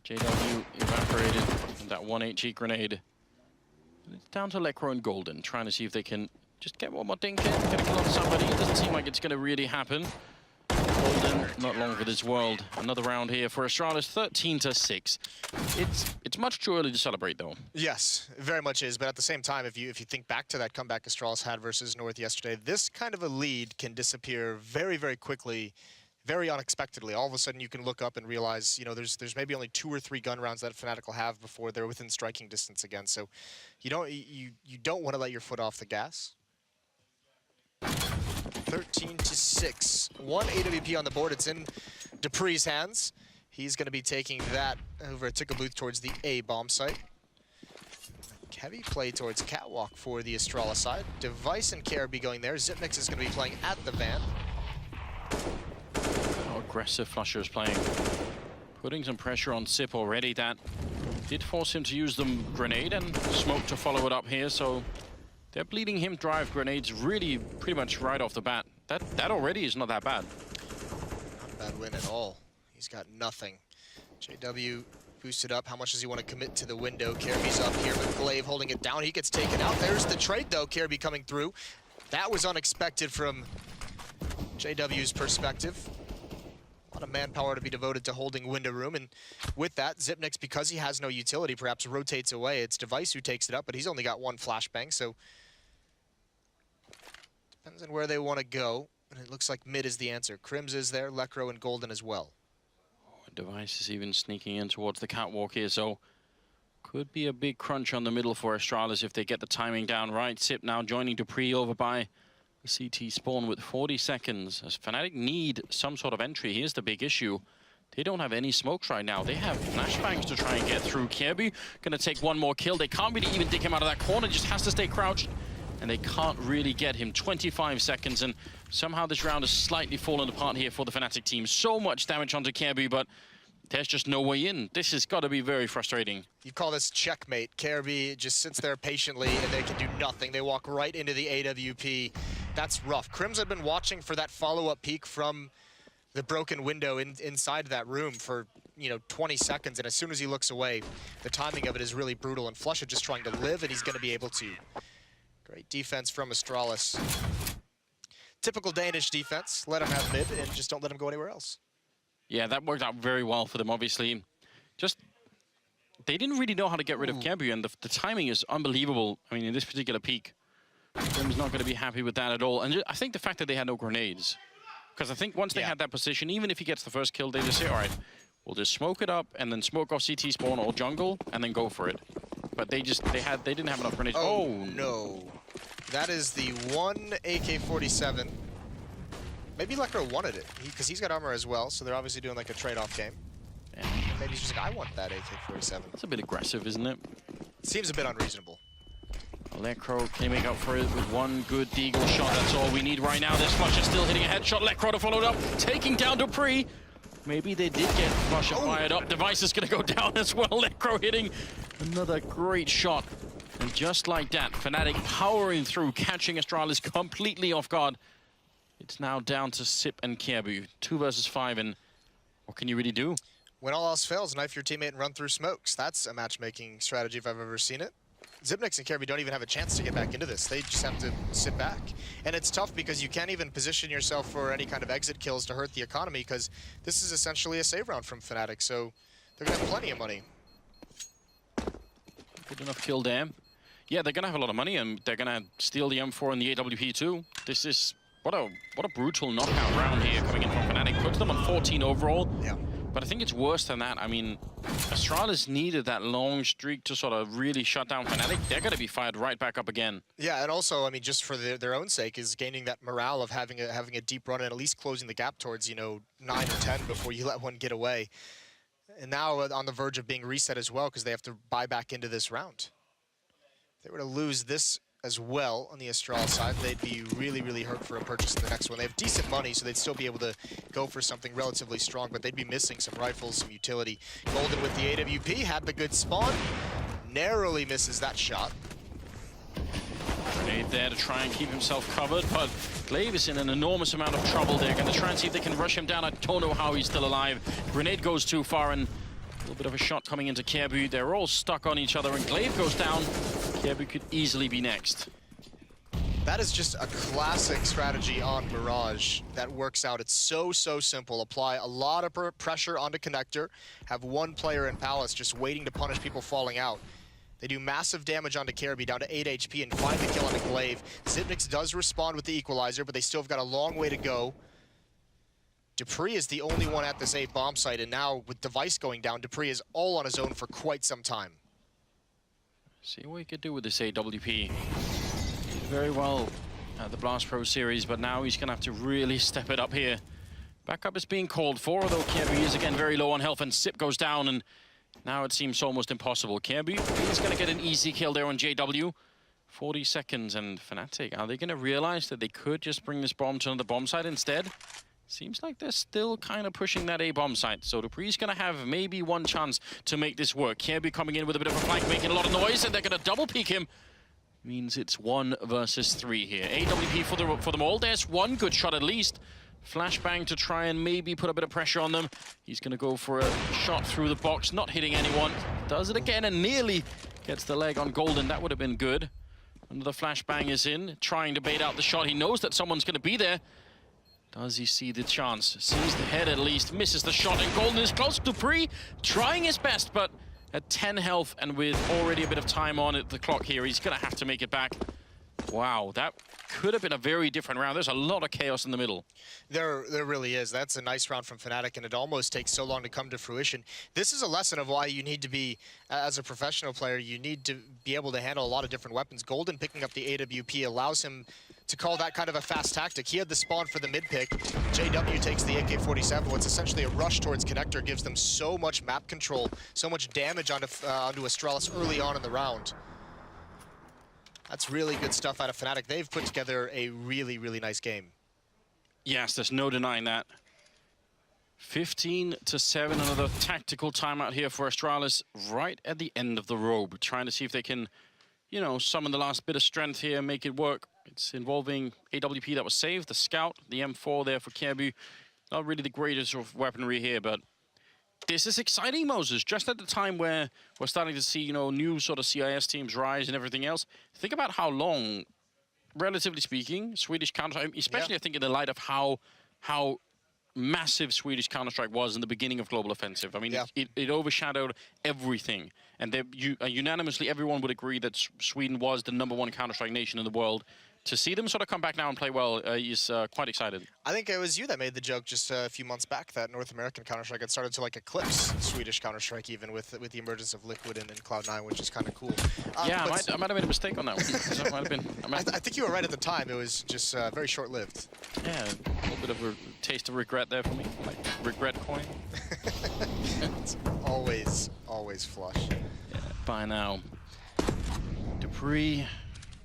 JW evaporated from that 1 HE grenade. It's down to Lecro and Golden, trying to see if they can just get one more dink in, get a kill on somebody. It doesn't seem like it's going to really happen. Golden, not long for this world. Another round here for Astralis, 13-6. It's much too early to celebrate, though. Yes, it very much is. But at the same time, if you think back to that comeback Astralis had versus North yesterday, this kind of a lead can disappear very, very quickly, very unexpectedly. All of a sudden, you can look up and realize, you know, there's maybe only 2 or 3 gun rounds that Fnatic will have before they're within striking distance again. So you don't want to let your foot off the gas. 13-6. 1 AWP on the board. It's in Dupree's hands. He's going to be taking that over at Booth towards the A bomb site. Heavy play towards Catwalk for the Astralis side. Device and KRB going there. Zipnix is going to be playing at the van. How aggressive Flusher is playing. Putting some pressure on Sip already. That did force him to use the grenade and smoke to follow it up here, so they're bleeding him drive grenades really pretty much right off the bat. That already is not that bad. Not a bad win at all. He's got nothing. JW boosted up. How much does he want to commit to the window? KRB's up here with Glaive holding it down. He gets taken out. There's the trade, though. KRB coming through. That was unexpected from JW's perspective. A lot of manpower to be devoted to holding window room. And with that, Zipnix, because he has no utility, perhaps rotates away. It's Device who takes it up, but he's only got 1 flashbang, so depends on where they want to go. And it looks like mid is the answer. Crims is there, Lecro and Golden as well. Device is even sneaking in towards the catwalk here, so could be a big crunch on the middle for Astralis if they get the timing down right. Sip now joining Dupree over by the CT spawn with 40 seconds. As Fnatic need some sort of entry, here's the big issue. They don't have any smokes right now. They have flashbangs to try and get through. Kirby gonna take 1 more kill. They can't really even dig him out of that corner, just has to stay crouched. And they can't really get him. 25 seconds, and somehow this round has slightly fallen apart here for the Fnatic team. So much damage onto Kirby, but there's just no way in. This has got to be very frustrating. You call this checkmate. KRB just sits there patiently, and they can do nothing. They walk right into the AWP. that's rough. Crims had been watching for that follow-up peek from the broken window inside that room for, 20 seconds, and as soon as he looks away, the timing of it is really brutal, and Flusha just trying to live, and he's going to be able to. Great defense from Astralis. Typical Danish defense. Let him have mid, and just don't let him go anywhere else. Yeah, that worked out very well for them, obviously. Just, they didn't really know how to get rid of Kerbu, and the timing is unbelievable. I mean, in this particular peak, Grim's not going to be happy with that at all. And I think the fact that they had no grenades, because I think once they had that position, even if he gets the first kill, they just say, all right, we'll just smoke it up and then smoke off CT spawn or jungle and then go for it. But they didn't have enough grenades. Oh no. That is the one AK-47. Maybe Lekro wanted it, because he's got armor as well, so they're obviously doing like a trade-off game. Yeah. Maybe he's just like, I want that AK-47. That's a bit aggressive, isn't it? Seems a bit unreasonable. Lekro can make up for it with one good deagle shot. That's all we need right now. This Flusha still hitting a headshot. Lekro to follow it up, taking down Dupree. Maybe they did get Flusha fired up. Device is going to go down as well. Lekro hitting another great shot. And just like that, Fnatic powering through, catching Astralis completely off guard. It's now down to Sip and Kerbu. 2 versus 5, and what can you really do? When all else fails, knife your teammate and run through smokes. That's a matchmaking strategy if I've ever seen it. Xyp9x and Kerbu don't even have a chance to get back into this. They just have to sit back. And it's tough because you can't even position yourself for any kind of exit kills to hurt the economy, because this is essentially a save round from Fnatic, so they're going to have plenty of money. Good enough kill there. Yeah, they're going to have a lot of money, and they're going to steal the M4 and the AWP too. This is... What a brutal knockout round here coming in from Fnatic. Puts them on 14 overall. Yeah. But I think it's worse than that. I mean, Astralis needed that long streak to sort of really shut down Fnatic. They're going to be fired right back up again. Yeah, and also, I mean, just for their own sake, is gaining that morale of having a deep run and at least closing the gap towards, 9 or 10 before you let one get away. And now on the verge of being reset as well, because they have to buy back into this round. If they were to lose this as well on the Astralis side, they'd be really, really hurt for a purchase in the next one. They have decent money, so they'd still be able to go for something relatively strong, but they'd be missing some rifles, some utility. Golden with the AWP, had the good spawn, narrowly misses that shot. Grenade there to try and keep himself covered, but Glaive is in an enormous amount of trouble. They're going to try and see if they can rush him down. I don't know how he's still alive. Grenade goes too far, and a little bit of a shot coming into Kerbu. They're all stuck on each other, and Glaive goes down. Kerbu could easily be next. That is just a classic strategy on Mirage that works out. It's so simple. Apply a lot of pressure onto Connector, have one player in Palace just waiting to punish people falling out. They do massive damage onto Kerbu, down to 8 HP, and find the kill on a Glaive. Xyp9x does respond with the equalizer, but they still have got a long way to go. Dupree is the only one at this A bomb site, and now with Device going down, Dupree is all on his own for quite some time. See what he could do with this AWP. Did very well at the Blast Pro series, but now he's going to have to really step it up here. Backup is being called for, although Kerbu is again very low on health, and Sip goes down, and now it seems almost impossible. Kerbu is going to get an easy kill there on JW. 40 seconds, and Fnatic, are they going to realize that they could just bring this bomb to another bomb site instead? Seems like they're still kind of pushing that A bomb site, so Dupree's going to have maybe one chance to make this work. Kerbu coming in with a bit of a flank, making a lot of noise, and they're going to double peek him. Means it's 1 versus 3 here. AWP for them all. There's one good shot at least. Flashbang to try and maybe put a bit of pressure on them. He's going to go for a shot through the box, not hitting anyone. Does it again and nearly gets the leg on Golden. That would have been good. Another flashbang is in, trying to bait out the shot. He knows that someone's going to be there. Does he see the chance? Sees the head at least, misses the shot, and Golden is close. Dupree trying his best, but at 10 health and with already a bit of time on the clock here, he's going to have to make it back. Wow, that could have been a very different round. There's a lot of chaos in the middle. There really is. That's a nice round from Fnatic, and it almost takes so long to come to fruition. This is a lesson of why you need to be, as a professional player, you need to be able to handle a lot of different weapons. Golden picking up the AWP allows him to call that kind of a fast tactic. He had the spawn for the mid pick. JW takes the AK-47. What's essentially a rush towards Connector gives them so much map control, so much damage onto Astralis early on in the round. That's really good stuff out of Fnatic. They've put together a really, really nice game. Yes, there's no denying that. 15-7, another tactical timeout here for Astralis right at the end of the robe. Trying to see if they can, you know, summon the last bit of strength here, make it work. It's involving AWP that was saved, the Scout, the M4 there for Kirby. Not really the greatest of weaponry here, but this is exciting, Moses. Just at the time where we're starting to see, new sort of CIS teams rise and everything else. Think about how long, relatively speaking, Swedish Counter-Strike, especially I think in the light of how massive Swedish Counter-Strike was in the beginning of Global Offensive. I mean, it overshadowed everything. And unanimously, everyone would agree that Sweden was the #1 Counter-Strike nation in the world. To see them sort of come back now and play well is quite excited. I think it was you that made the joke just a few months back that North American Counter-Strike had started to eclipse Swedish Counter-Strike even with the emergence of Liquid and Cloud9, which is kind of cool. Yeah, I might have made a mistake on that one. That might have been, I think you were right at the time. It was just very short-lived. Yeah, a little bit of a taste of regret there for me, like regret coin. It's always flush. Yeah, by now. Dupree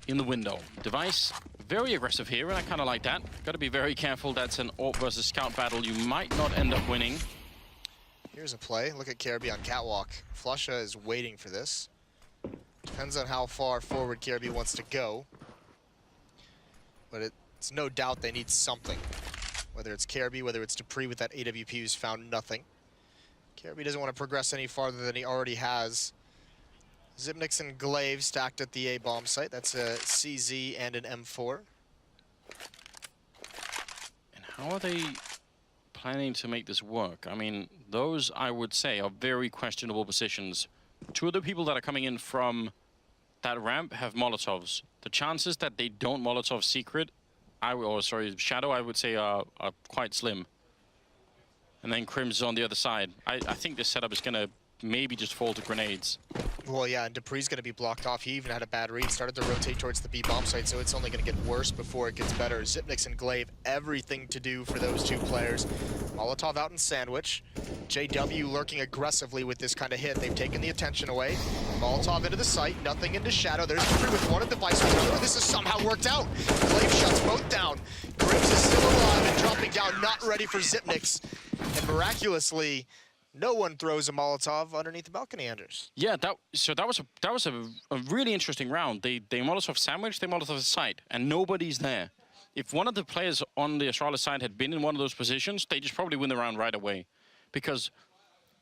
in the window. Device, very aggressive here, and I kind of like that. Got to be very careful. That's an AWP versus Scout battle. You might not end up winning. Here's a play. Look at Kirby on Catwalk. Flusha is waiting for this. Depends on how far forward Kirby wants to go. But it's no doubt they need something. Whether it's Kirby, whether it's Dupree with that AWP who's found nothing. Kirby doesn't want to progress any farther than he already has. Zipnix and Glaive stacked at the A bomb site. That's a CZ and an M4. And how are they planning to make this work? I mean, those, I would say, are very questionable positions. Two of the people that are coming in from that ramp have Molotovs. The chances that they don't Molotov Secret, Shadow, I would say are quite slim. And then Crim's on the other side. I think this setup is going to maybe just fall to grenades. Well, yeah, and Dupree's going to be blocked off. He even had a bad read. Started to rotate towards the B bomb site, so it's only going to get worse before it gets better. Zipnix and Glaive, everything to do for those two players. Molotov out in Sandwich. JW lurking aggressively with this kind of hit. They've taken the attention away. Molotov into the site, nothing into Shadow. There's Dupree with one at the device. This has somehow worked out. Glaive shuts both down. Grims is still alive and dropping down, not ready for Zipnix. And miraculously, no one throws a Molotov underneath the balcony, Anders. Yeah, that was a really interesting round. They Molotov Sandwich, they Molotov the site, and nobody's there. If one of the players on the Astralis side had been in one of those positions, they just probably win the round right away. Because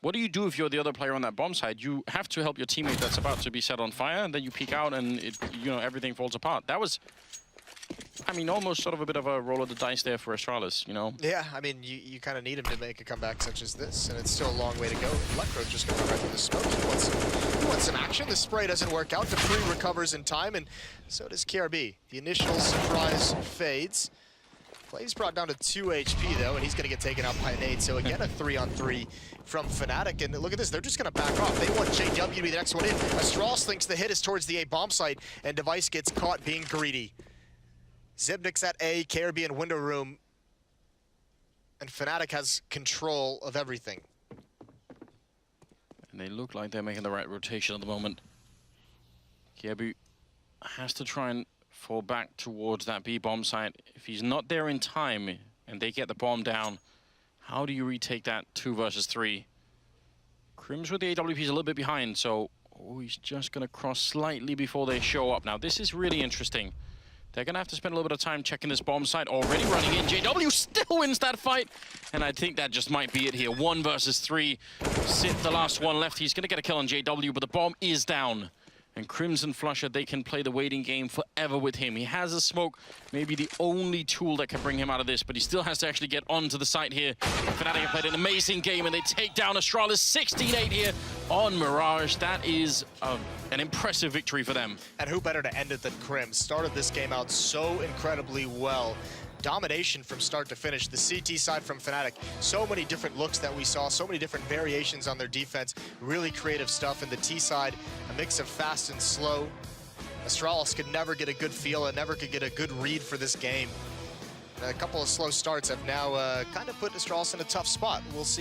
what do you do if you're the other player on that bomb side? You have to help your teammate that's about to be set on fire, and then you peek out and everything falls apart. That was, I mean, almost sort of a bit of a roll of the dice there for Astralis, Yeah, I mean, you kind of need him to make a comeback such as this, and it's still a long way to go. Electro's just going to run right through the smoke. He wants some action. The spray doesn't work out. Dupree recovers in time, and so does KRB. The initial surprise fades. Glaive's brought down to 2 HP, though, and he's going to get taken out by an 8. So again, a 3-on-3 from Fnatic. And look at this. They're just going to back off. They want JW to be the next one in. Astralis thinks the hit is towards the A bomb site, and Device gets caught being greedy. Zipnix at A, KRB in window room, and Fnatic has control of everything. And they look like they're making the right rotation at the moment. KRB has to try and fall back towards that B bomb site. If he's not there in time and they get the bomb down, how do you retake that 2 versus 3? Crims with the AWP is a little bit behind, so he's just going to cross slightly before they show up. Now, this is really interesting. They're going to have to spend a little bit of time checking this bomb site. Already running in. JW still wins that fight. And I think that just might be it here. 1 versus 3. Sith, the last one left. He's going to get a kill on JW, but the bomb is down. And Crimson Flusher, they can play the waiting game forever with him. He has a smoke, maybe the only tool that can bring him out of this, but he still has to actually get onto the site here. Fnatic have played an amazing game, and they take down Astralis 16-8 here on Mirage. That is an impressive victory for them. And who better to end it than Crim? Started this game out so incredibly well. Domination from start to finish. The CT side from Fnatic, so many different looks that we saw, so many different variations on their defense, really creative stuff. And the T side, a mix of fast and slow. Astralis could never get a good feel and never could get a good read for this game. And a couple of slow starts have now kind of put Astralis in a tough spot. We'll see.